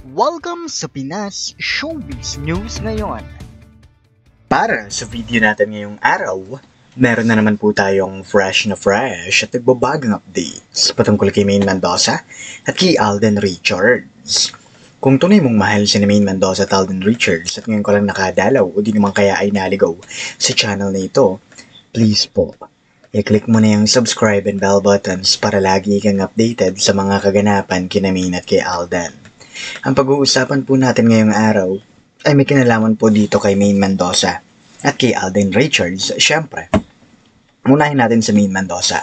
Welcome sa Pinas Showbiz News ngayon. Para sa video natin ngayong araw, meron na naman po tayong fresh at nagbabagang updates patungkol kay Maine Mendoza at kay Alden Richards. Kung tunay mong mahal si Maine Mendoza at Alden Richards at ngayon ko lang nakadalaw o di naman kaya ay naligaw sa channel na ito, please po, i-click mo na yung subscribe and bell buttons para lagi kang updated sa mga kaganapan kina Maine at kay Alden. Ang pag-uusapan po natin ngayong araw ay may kinalaman po dito kay Maine Mendoza at kay Alden Richards. Siyempre, unahin natin sa Maine Mendoza.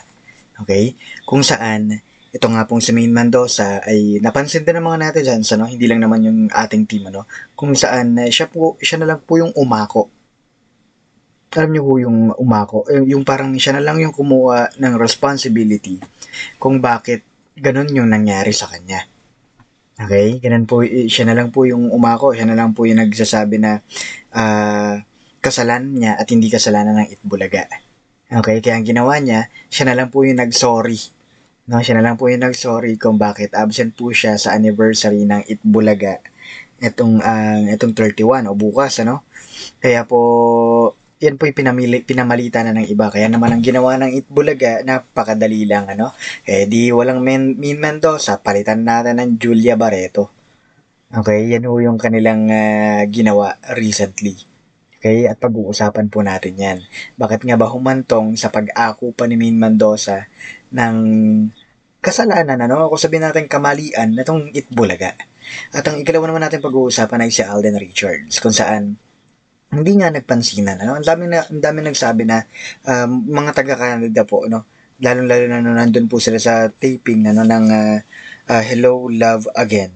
Okay? Kung saan, ito nga pong si Maine Mendoza ay napansin din ng mga netizens, ano? Hindi lang naman yung ating team, ano? Kung saan siya na lang po yung umako. Alam niyo po yung umako, yung parang siya na lang yung kumuha ng responsibility kung bakit ganun yung nangyari sa kanya. Okay, ganun po, siya na lang po yung umako, siya na lang po yung nagsasabi na kasalanan niya at hindi kasalanan ng Itbulaga. Okay, kaya ang ginawa niya, siya na lang po yung nag-sorry. No, siya na lang po yung nag-sorry kung bakit absent po siya sa anniversary ng Itbulaga itong 31 o bukas, ano? Kaya po yan po yung pinamalita na ng iba. Kaya naman ang ginawa ng Itbulaga, napakadali lang, ano? Di walang Maine Mendoza, palitan natin ng Julia Barreto. Okay, yan po yung kanilang ginawa recently. Okay, at pag-uusapan po natin yan. Bakit nga ba humantong sa pag-ako pa ni Maine Mendoza ng kasalanan, ano? Kung sabihin natin kamalian na itong Itbulaga. At ang ikalawa naman natin pag-uusapan ay si Alden Richards, kung saan hindi nga nagpansinan, ano? Ang dami nagsabi na mga taga-Canada po, no? Lalo na nandun po sila sa taping ng Hello Love Again.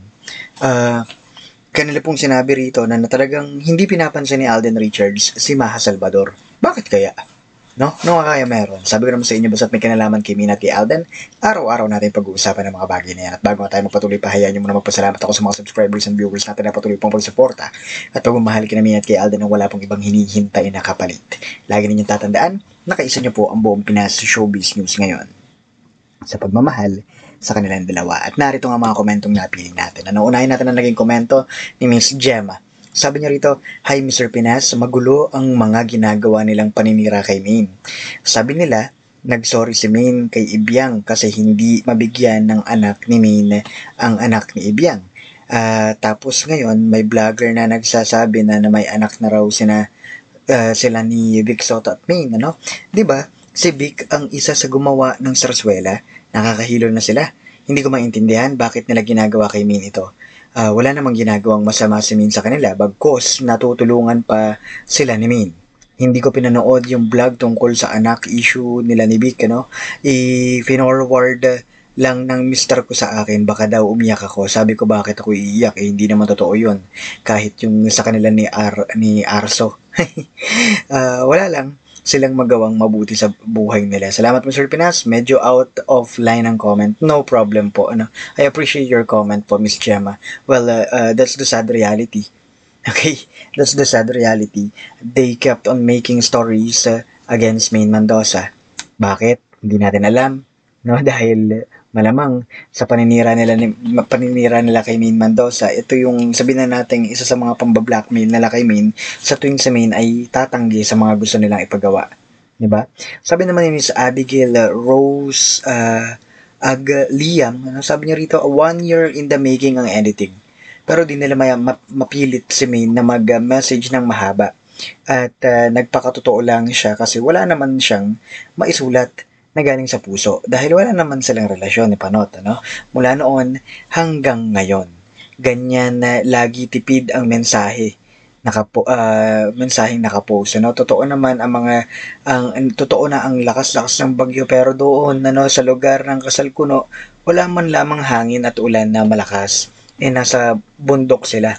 Kanila pong sinabi rito na talagang hindi pinapansin ni Alden Richards si Maha Salvador. Bakit kaya? No? No kaya meron. Sabi ko naman sa inyo, basta't may kinalaman kay Mina at kay Alden, araw-araw natin pag-uusapan ng mga bagay na yan. At bago tayo magpatuloy, hayaan nyo muna magpasalamat ako sa mga subscribers and viewers natin na patuloy pong pagsuporta at pagmamahal kina Mina at kay Alden na wala pong ibang hinihintay na kapalit. Lagi ninyong tatandaan, nakaisa nyo po ang buong Pinas Showbiz News ngayon sa pagmamahal sa kanilang dalawa. At narito nga mga komentong napili natin. Unahin natin ang naging komento ni Miss Gemma. Sabi niya rito, "Hi Mr. Pinas, magulo ang mga ginagawa nilang paninira kay Maine. Sabi nila, nagsorry si Maine kay Ibiang kasi hindi mabigyan ng anak ni Maine ang anak ni Ibiang. Tapos ngayon, may vlogger na nagsasabi na may anak na raw sila ni Vic Soto at Maine, ano? 'Di ba? Si Vic ang isa sa gumawa ng sarsuela, nakakahilo na sila. Hindi ko maintindihan bakit nila ginagawa kay Maine ito. Wala namang ginagawang masama si Maine sa kanila, bagkos natutulungan pa sila ni Maine. Hindi ko pinanood yung vlog tungkol sa anak issue nila ni Vic, ano? I-forward lang ng mister ko sa akin, baka daw umiyak ako. Sabi ko bakit ako iiyak, hindi naman totoo yun. Kahit yung sa kanila ni Arso. Wala lang silang magawang mabuti sa buhay nila. Salamat Mr. Pinas, medyo out of line ang comment. No problem po, ano. I appreciate your comment po, Miss Gemma. Well, that's the sad reality. Okay, that's the sad reality. They kept on making stories against Maine Mendoza. Bakit? Hindi natin alam, no? Dahil malamang sa paninira nila kay Maine Mendoza, ito yung sabihin na natin isa sa mga pambablackmail nila kay Maine sa tuwing sa Maine ay tatanggi sa mga gusto nilang ipagawa, di ba? Sabi naman ni Miss Abigail Rose Agliam, ano, sabi niya rito, 1 year in the making ang editing. Pero di nila mapilit si Maine na mag-message ng mahaba. At nagpakatotoo lang siya kasi wala naman siyang maisulat na galing sa puso dahil wala naman silang relasyon ni Panot, ano? Mula noon hanggang ngayon. Ganyan na lagi tipid ang mensahe mensaheng nakapost, ano? Totoo naman totoo na ang lakas-lakas ng bagyo, pero doon, ano, sa lugar ng Kasalkuno, wala man lamang hangin at ulan na malakas. Nasa bundok sila.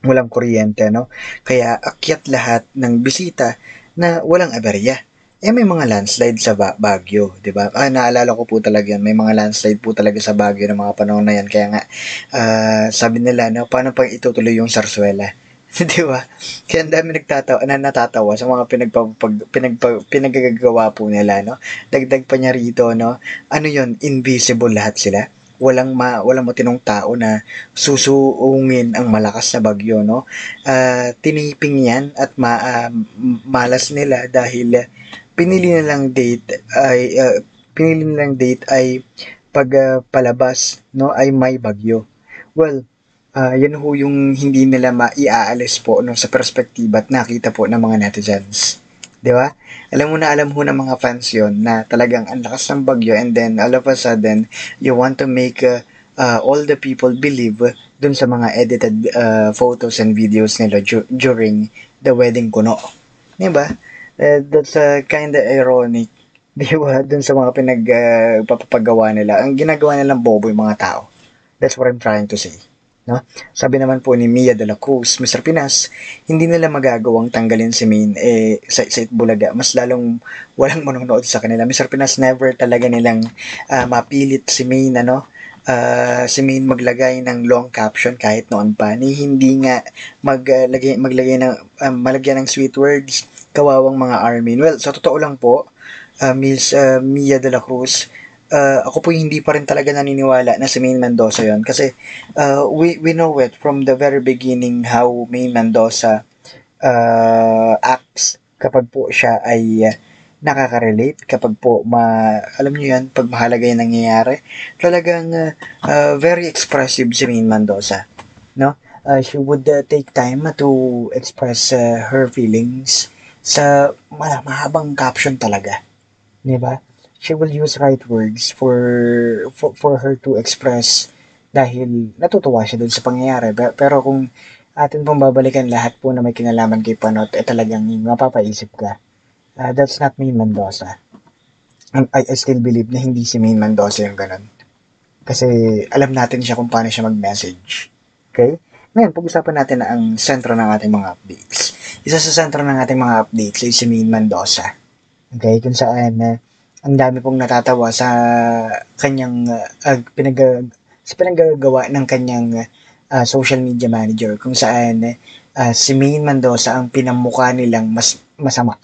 Walang kuryente, no? Kaya akyat lahat ng bisita na walang aberya. May mga landslide sa Baguio, di ba? Naalala ko po talaga yan. May mga landslide po talaga sa Baguio ng mga panahon na yan. Kaya nga, sabi nila, no, paano pag itutuloy yung sarsuela? Di ba? Kaya ang dami natatawa sa mga pinagagawa po nila, no? Dagdag pa niya rito, no? Ano yun? Invisible lahat sila. walang matinong tao na susuungin ang malakas na bagyo, no? Tiniping 'yan at malas nila dahil pinili nilang date ay pag palabas, no, ay may bagyo. Well, yan ho yung hindi nila maiaalis po, no, sa perspektiba at nakita po ng mga netizens. 'Di ba? Alam ho ng mga fans yon na talagang ang lakas ng bagyo, and then all of a sudden you want to make all the people believe dun sa mga edited photos and videos nila during the wedding kuno. 'Di ba? That's kind of ironic. 'Di ba? Dun sa mga papapagawa nila. Ang ginagawa nilang bobo yung mga tao. That's what I'm trying to say. No? Sabi naman po ni Mia de la Cruz, Mr. Pinas, hindi nila magagawang tanggalin si Main sa Itbulaga. Mas lalong walang manonood sa kanila. Mr. Pinas, never talaga nilang mapilit si Main, si Main maglagay ng long caption kahit noon pa. Ni hindi nga malagyan ng sweet words, kawawang mga Armin. Well, sa totoo lang po, Miss Mia de la Cruz, ako po hindi pa rin talaga naniniwala na si Main Mendoza yon, kasi we know it from the very beginning how Main Mendoza acts kapag po siya ay nakaka-relate, kapag po alam niyo yan, pag mahalaga yung nangyayari, talagang very expressive si Main Mendoza, no? She would take time to express her feelings sa mahabang caption talaga, di ba? She will use right words for her to express dahil natutuwa siya dun sa pangyayari. Pero kung atin pong babalikan lahat po na may kinalaman kay Panot, talagang mapapaisip ka. That's not Main Mendoza. And I still believe na hindi si Main Mendoza yung ganun. Kasi alam natin siya kung paano siya mag-message. Okay? Ngayon, pag-usapan natin na ang sentro ng ating mga updates. Isa sa sentro ng ating mga updates ay si Main Mendoza. Okay? Kung saan ang dami pong natatawa sa kanyang pinagagawa ng kanyang social media manager, kung saan si Main Mendoza ang pinamukha nilang masama.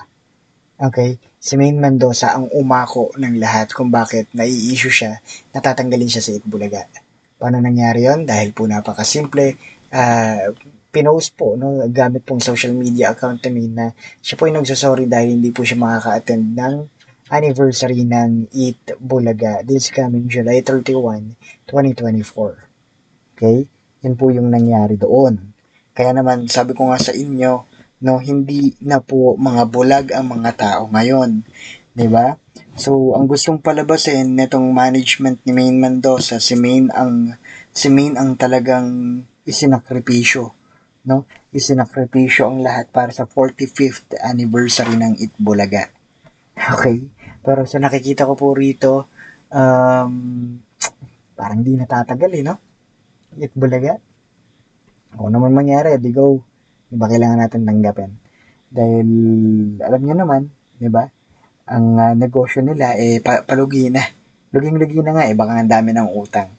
Okay? Si Main Mendoza ang umako ng lahat kung bakit nai-issue siya, natatanggalin siya sa Itbulaga. Paano nangyari yon? Dahil po napakasimple, pinost po, no, gamit pong social media account namin na siya po ay nagsasorry dahil hindi po siya makaka-attend ng anniversary ng Itbulaga this coming July 31, 2024. Okay? Yan po yung nangyari doon. Kaya naman, sabi ko nga sa inyo, no, hindi na po mga bulag ang mga tao ngayon. 'Di ba? So, ang gustong palabasin nitong management ni Main Mendoza, si Main ang talagang isinakripisyo, no? Isinakripisyo ang lahat para sa 45th anniversary ng Itbulaga. Okay? Pero sa nakikita ko po rito, parang di natatagal no? Itbulaga. Kung naman mangyari, di go. Di ba kailangan natin tanggapin? Dahil, alam niyo naman, di ba? Ang negosyo nila, palugi na. Luging-lugi na nga, baka ang dami ng utang.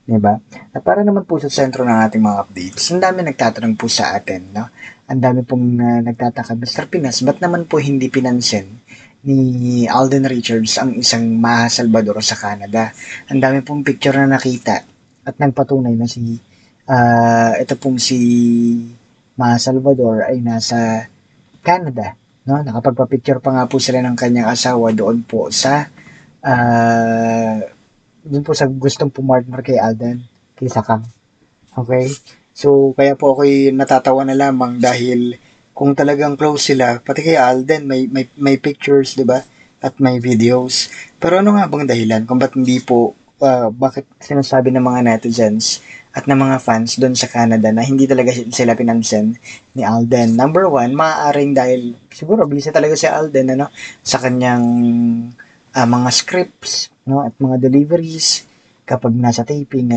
Di ba? At para naman po sa sentro ng ating mga updates, ang dami nagtatanong po sa atin, no? Ang dami pong nagtataka, Mr. Pinas, ba't naman po hindi pinansin ni Alden Richards ang isang Maha Salvador sa Canada? Ang dami pong picture na nakita at nagpatunay na ito pong si Maha Salvador ay nasa Canada, no? Nakapagpa-picture pa nga po sila ng kanyang asawa doon po sa gustong pumartner kay Alden, kay Sakang. Okay? So, kaya po ako'y natatawa na lamang dahil kung talagang close sila, pati kay Alden, may pictures, di ba? At may videos. Pero ano nga bang dahilan kung ba't hindi po, bakit sinasabi ng mga netizens at ng mga fans doon sa Canada na hindi talaga sila pinansin ni Alden? Number one, maaaring dahil siguro busy talaga si Alden, sa kanyang mga scripts, no, at mga deliveries kapag nasa taping,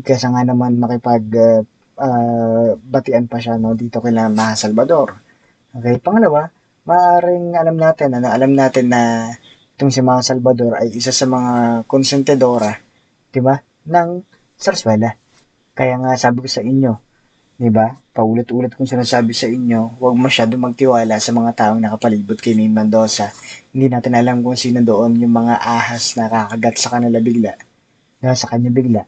kasi nga naman batian pa siya, no, dito kay Maha Salvador. Okay, pangalawa, maaaring alam natin na itong si Maha Salvador ay isa sa mga konsentidora, di ba, ng Sarsuela. Kaya nga sabi ko sa inyo, di ba, paulit-ulit kong sinasabi sa inyo, huwag masyado magtiwala sa mga taong nakapalibot kay Main Mendoza. Hindi natin alam kung sino doon yung mga ahas na kakagat sa kanila bigla. na sa kanya bigla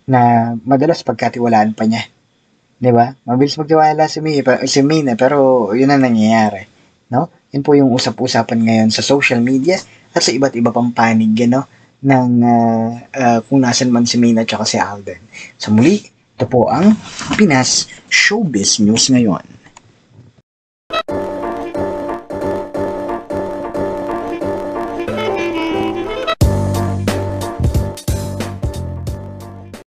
na madalas pagkatiwalaan pa niya. 'Di ba? Mabilis magtiwala si Mina pero yun ang nangyayari, no? Yun po yung usap-usapan ngayon sa social media at sa iba't iba pang panig, no? Ng kung nasan man si Mina at si Alden. Sa muli, ito po ang Pinas Showbiz News ngayon.